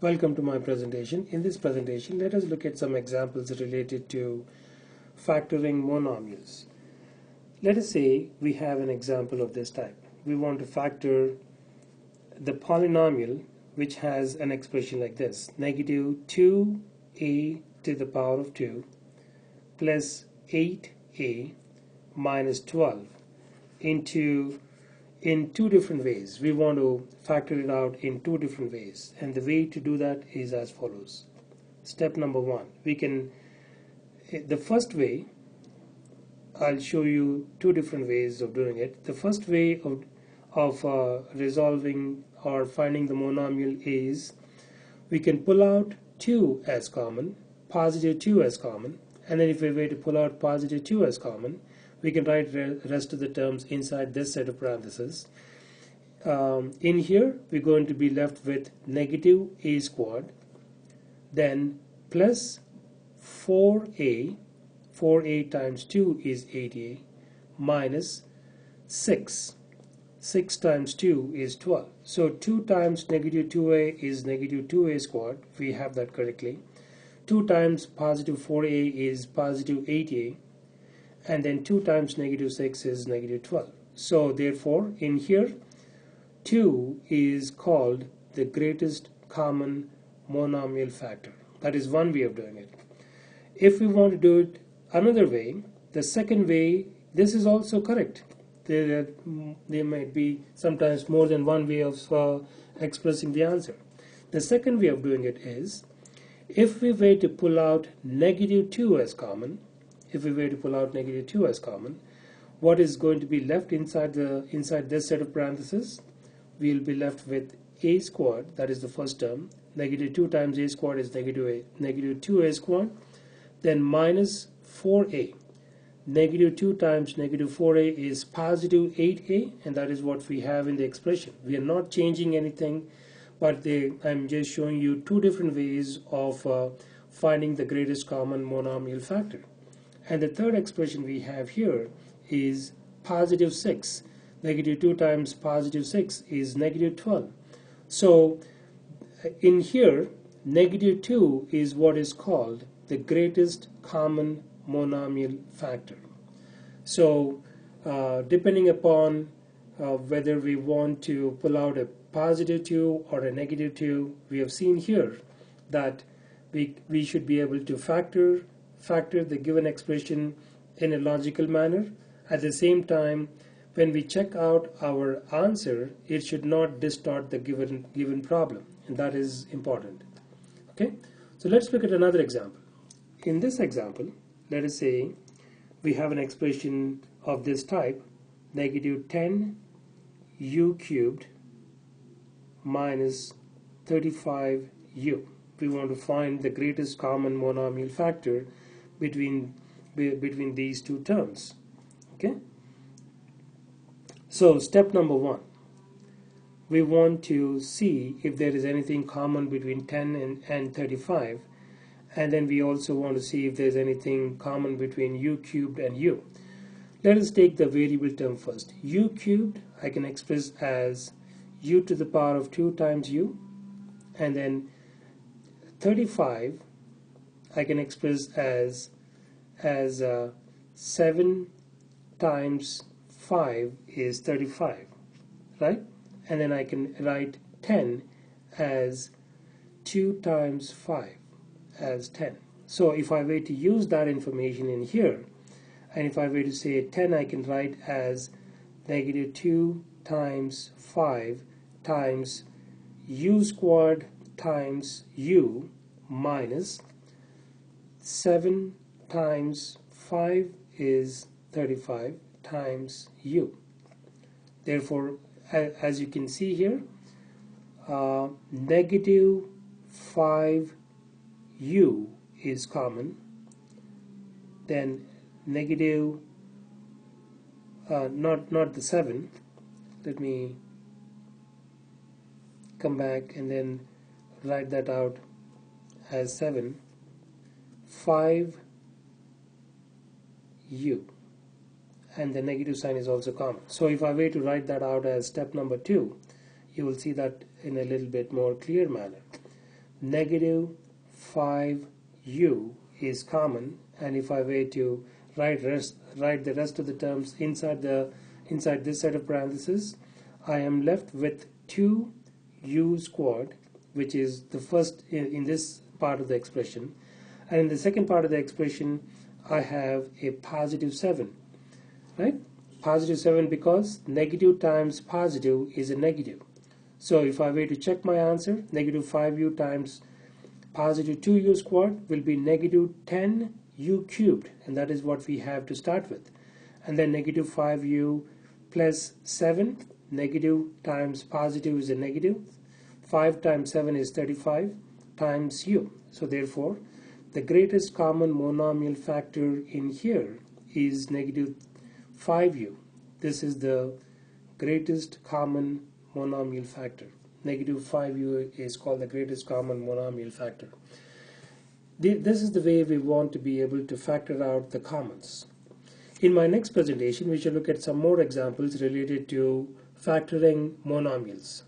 Welcome to my presentation. In this presentation, let us look at some examples related to factoring monomials. Let us say we have an example of this type. We want to factor the polynomial which has an expression like this: negative 2a to the power of 2 plus 8a minus 12 in two different ways. We want to factor it out in two different ways, and the way to do that is as follows. Step number one, the first way, I'll show you two different ways of doing it. The first way of resolving or finding the monomial is we can pull out 2 as common, positive 2 as common, and then if we were to pull out positive 2 as common, we can write the rest of the terms inside this set of parentheses. In here, we're going to be left with negative a squared, then plus 4a times 2 is 8a, minus 6 times 2 is 12. So 2 times negative 2a is negative 2a squared. We have that correctly. 2 times positive 4a is positive 8a. And then 2 times negative 6 is negative 12. So therefore, in here, 2 is called the greatest common monomial factor. That is one way of doing it. If we want to do it another way, the second way, this is also correct. There might be sometimes more than one way of expressing the answer. The second way of doing it is, if we were to pull out negative 2 as common, what is going to be left inside this set of parentheses? We'll be left with a squared, that is the first term. Negative 2 times a squared is negative 2a squared. Then minus 4a. Negative 2 times negative 4a is positive 8a, and that is what we have in the expression. We are not changing anything, but I'm just showing you two different ways of finding the greatest common monomial factor. And the third expression we have here is positive 6. Negative 2 times positive 6 is negative 12. So in here, negative 2 is what is called the greatest common monomial factor. So depending upon whether we want to pull out a positive 2 or a negative 2, we have seen here that we should be able to factor the given expression in a logical manner. At the same time, when we check out our answer, it should not distort the given problem, and that is important. Okay, so let's look at another example. In this example, let us say we have an expression of this type: negative 10u cubed minus 35u. We want to find the greatest common monomial factor between these two terms. Okay, so step number one, we want to see if there is anything common between 10 and 35, and then we also want to see if there's anything common between u cubed and u. Let us take the variable term first. U cubed I can express as u to the power of 2 times u, and then 35 I can express as 7 times 5 is 35, right? And then I can write 10 as 2 times 5 as 10. So if I were to use that information in here, and if I were to say 10, I can write as negative 2 times 5 times u squared times u minus 7 times 5 is 35 times u. Therefore, as you can see here, negative 5u is common, then negative not the 7. Let me come back and then write that out as 7. 5u, and the negative sign is also common. So if I were to write that out as step number 2, you will see that in a little bit more clear manner. negative 5u is common, and if I were to write the rest of the terms inside this set of parentheses, I am left with 2u squared, which is the first in this part of the expression, and in the second part of the expression I have a positive 7, right? Positive 7 because negative times positive is a negative. So if I were to check my answer, negative 5u times positive 2u squared will be negative 10u cubed, and that is what we have to start with. And then negative 5u plus 7, negative times positive is a negative. 5 times 7 is 35 times u. So therefore, the greatest common monomial factor in here is negative 5u. This is the greatest common monomial factor. Negative 5u is called the greatest common monomial factor. This is the way we want to be able to factor out the commons. In my next presentation, we shall look at some more examples related to factoring monomials.